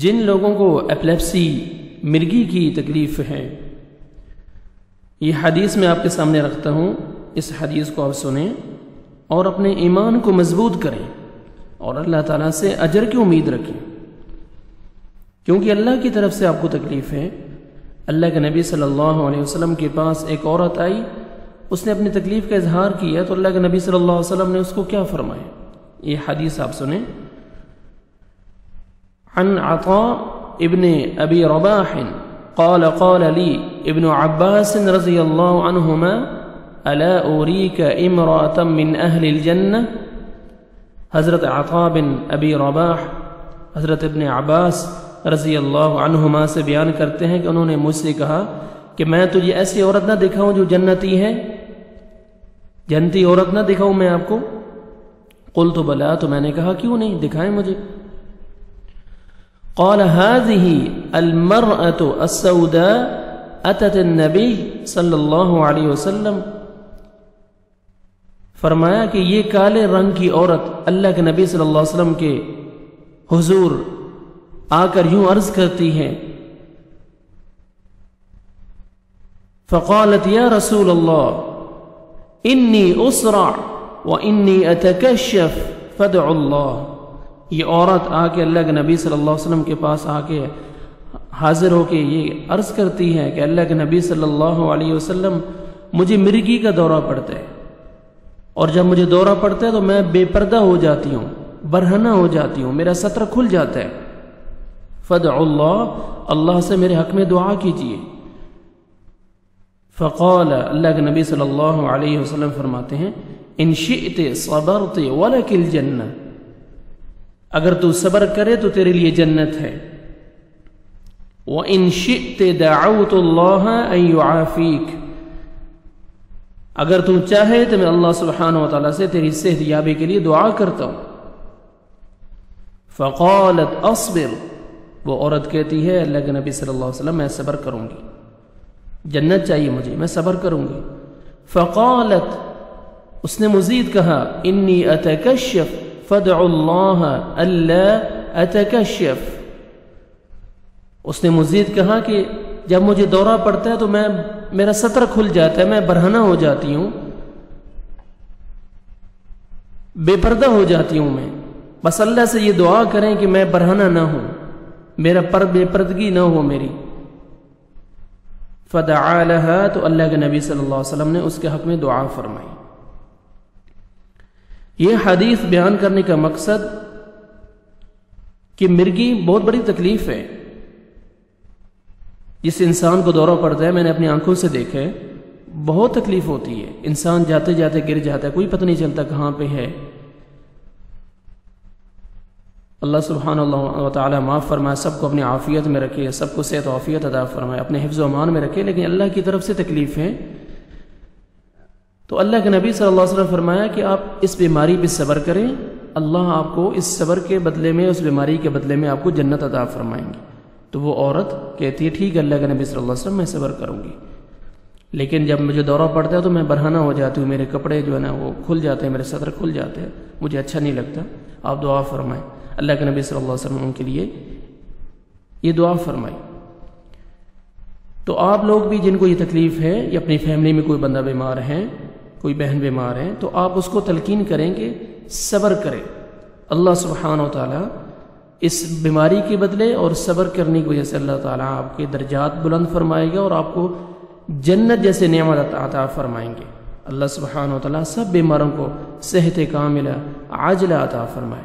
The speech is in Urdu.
جن لوگوں کو ایپلیپسی مرگی کی تکلیف ہے، یہ حدیث میں آپ کے سامنے رکھتا ہوں، اس حدیث کو آپ سنیں اور اپنے ایمان کو مضبوط کریں اور اللہ تعالیٰ سے اجر کی امید رکھیں، کیونکہ اللہ کی طرف سے آپ کو تکلیف ہے۔ اللہ کے نبی صلی اللہ علیہ وسلم کے پاس ایک عورت آئی، اس نے اپنی تکلیف کا اظہار کیا تو اللہ کے نبی صلی اللہ علیہ وسلم نے اس کو کیا فرمایا، یہ حدیث آپ سنیں۔ عن عطاء ابن ابی رباح قال قال لي ابن عباس رضی اللہ عنہما الا اریک امرأة من اہل الجنہ۔ حضرت عطاء بن ابی رباح حضرت ابن عباس رضی اللہ عنہما سے بیان کرتے ہیں کہ انہوں نے مجھ سے کہا کہ میں تجھے ایسی عورت نہ دکھاؤں جو جنتی ہے، جنتی عورت نہ دکھاؤں میں آپ کو؟ قلت بلا، تو میں نے کہا کیوں نہیں، دکھائیں مجھے۔ قال هذه المرأة السوداء اتت النبی صلی اللہ علیہ وسلم، فرمایا کہ یہ کالے رنگ کی عورت اللہ کے نبی صلی اللہ علیہ وسلم کے حضور آ کر یوں عرض کرتی ہے، فقالت یا رسول اللہ انی اسرع وانی اتکشف فادع اللہ۔ یہ عورت آ کے اللہ کے نبی صلی اللہ علیہ وسلم کے پاس آ کے حاضر ہو کے یہ عرض کرتی ہے کہ اللہ کے نبی صلی اللہ علیہ وسلم مجھے مرگی کا دورہ پڑتا ہے، اور جب مجھے دورہ پڑتا ہے تو میں بے پردہ ہو جاتی ہوں، برہنہ ہو جاتی ہوں، میرا ستر کھل جاتا ہے۔ فادع اللہ، اللہ سے میرے حق میں دعا کیجیے۔ فقال، اللہ کے نبی صلی اللہ علیہ وسلم فرماتے ہیں، ان شئت صبرت ولک الجنہ، اگر تو صبر کرے تو تیرے لیے جنت ہے۔ وَإِن شِئْتِ دَعَوْتُ اللَّهَ أَن يُعَافِيكَ، اگر تو چاہے تو میں اللہ سبحانہ وتعالیٰ سے تیری صحت یابی کے لیے دعا کرتا ہوں۔ فَقَالَتْ أَصْبِرْ، وہ عورت کہتی ہے اللہ کے نبی صلی اللہ علیہ وسلم میں صبر کروں گی، جنت چاہیے مجھے، میں صبر کروں گی۔ فَقَالَتْ، اس نے مزید کہا، إِنِّي أَتَكَشَّفْ فَادْعُ اللَّهَ أَلَّا أَتَكَشَّفْ، اس نے مزید کہا کہ جب مجھے دورہ پڑتا ہے تو میرا ستر کھل جاتا ہے، میں برہنہ ہو جاتی ہوں، بے پردہ ہو جاتی ہوں میں، بس اللہ سے یہ دعا کریں کہ میں برہنہ نہ ہوں، میرا بے پردگی نہ ہو میری۔ فدعا لها، تو اللہ کے نبی صلی اللہ علیہ وسلم نے اس کے حق میں دعا فرمائی۔ یہ حدیث بیان کرنے کا مقصد کہ مرگی بہت بڑی تکلیف ہے، جس انسان کو دورہ پڑتا ہے، میں نے اپنی آنکھوں سے دیکھا ہے، بہت تکلیف ہوتی ہے، انسان جاتے جاتے گر جاتا ہے، کوئی پتہ نہیں چلتا کہاں پہ ہے۔ اللہ سبحانہ و تعالیٰ معاف فرمائے، سب کو اپنی عافیت میں رکھے، سب کو صحت و عافیت عطا فرمائے، اپنے حفظ و امان میں رکھے، لیکن اللہ کی طرف سے تکلیف ہے۔ تو اللہ کے نبی صلی اللہ علیہ وسلم فرمایا کہ آپ اس بیماری پہ صبر کریں، اللہ آپ کو اس صبر کے بدلے میں، اس بیماری کے بدلے میں آپ کو جنت عطا فرمائیں گے۔ تو وہ عورت کہتی ہے ٹھیک ہے اللہ کے نبی صلی اللہ علیہ وسلم میں صبر کروں گی، لیکن جب مجھے دورہ پڑتا ہے تو میں برہنہ ہو جاتی ہوں، میرے کپڑے جو ہے نا وہ کھل جاتے ہیں، میرے صدر کھل جاتے ہیں، مجھے اچھا نہیں لگتا، آپ دعا فرمائیں۔ اللہ کے نبی صلی اللہ علیہ وسلم ان کے لیے یہ دعا فرمائی۔ تو آپ لوگ بھی جن کو یہ تکلیف ہے یا اپنی فیملی میں کوئی بندہ بیمار ہے، کوئی بہن بیمار ہے، تو آپ اس کو تلقین کریں کہ صبر کرے، اللہ سبحانہ و تعالیٰ اس بیماری کے بدلے اور صبر کرنے کی وجہ سے اللہ تعالیٰ آپ کے درجات بلند فرمائے گا اور آپ کو جنت جیسے نعمت عطا فرمائیں گے۔ اللہ سبحانہ و تعالیٰ سب بیماروں کو صحت کاملہ عاجلہ عطا فرمائے۔